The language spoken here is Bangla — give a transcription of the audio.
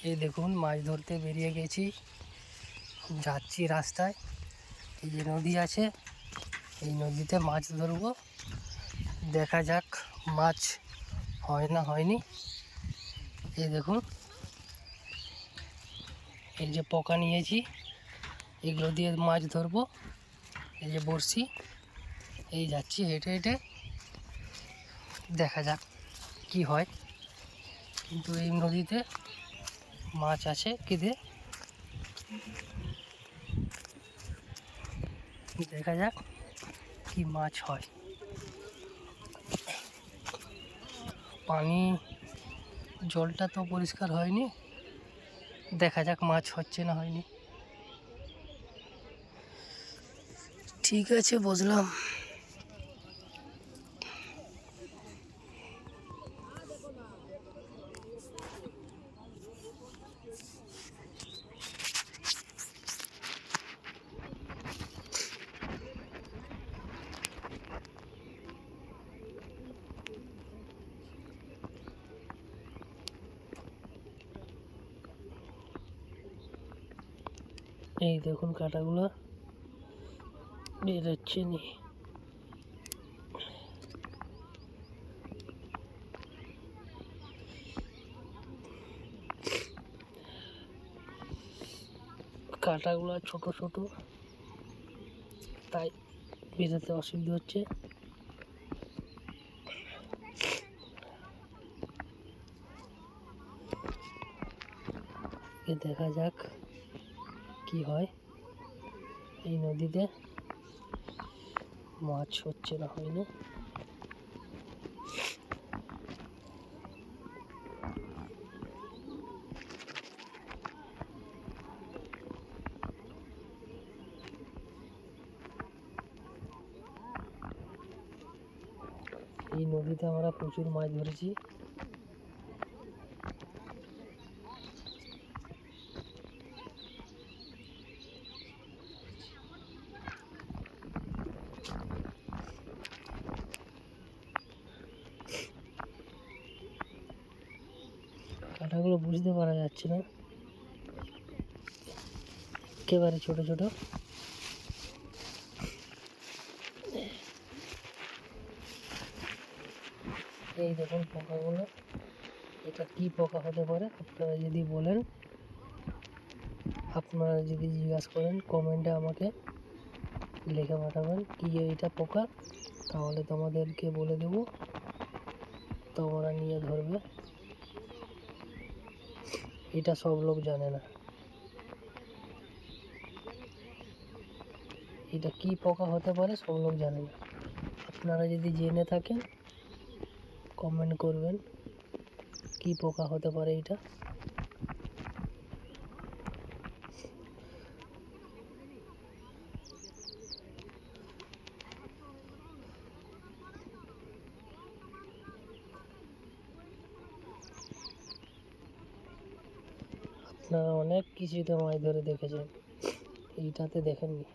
এই দেখুন মাছ ধরতে বেরিয়ে গেছি, যাচ্ছি রাস্তায়। এই যে নদী আছে, এই নদীতে মাছ ধরবো। দেখা যাক মাছ হয় না হয়নি। এই দেখুন, এই যে পোকা নিয়েছি, এগুলো দিয়ে মাছ ধরবো। এই যে বড়শি, এই যাচ্ছি হেঁটে হেঁটে, দেখা যাক কি হয়। কিন্তু এই নদীতে মাছ আছে কেঁদে, দেখা যাক কি মাছ হয়। পানি জলটা তো পরিষ্কার হয়নি, দেখা যাক মাছ হচ্ছে না হয়নি। ঠিক আছে, বুঝলাম। এই দেখুন কাঁটাগুলো বেরোচ্ছে নি। কাঁটাগুলো ছোট ছোট, তাই বেরোতে অসুবিধা হচ্ছে। দেখা যাক কি হয়। এই নদীতে মাছ হচ্ছে না হয়নি। এই নদীতে আমরা প্রচুর মাছ ধরেছি। কাঁটাগুলো বুঝতে পারা যাচ্ছে না, একেবারে ছোট ছোট। এই দেখুন পোকাগুলো, এটা কি পোকা হতে পারে আপনারা যদি বলেন, আপনারা যদি জিজ্ঞাসা করেন কমেন্টে আমাকে লিখে পাঠাবেন কি এইটা পোকা, তাহলে তোমাদেরকে বলে দেবো, তোমরা নিয়ে ধরবে। এটা সব লোক জানে না, এটা কি পোকা হতে পারে সব লোক জানে না। আপনারা যদি জেনে থাকেন কমেন্ট করবেন কি পোকা হতে পারে এটা। আপনারা অনেক কিছুতে মাছ ধরে দেখেছেন, এইটাতে দেখেননি।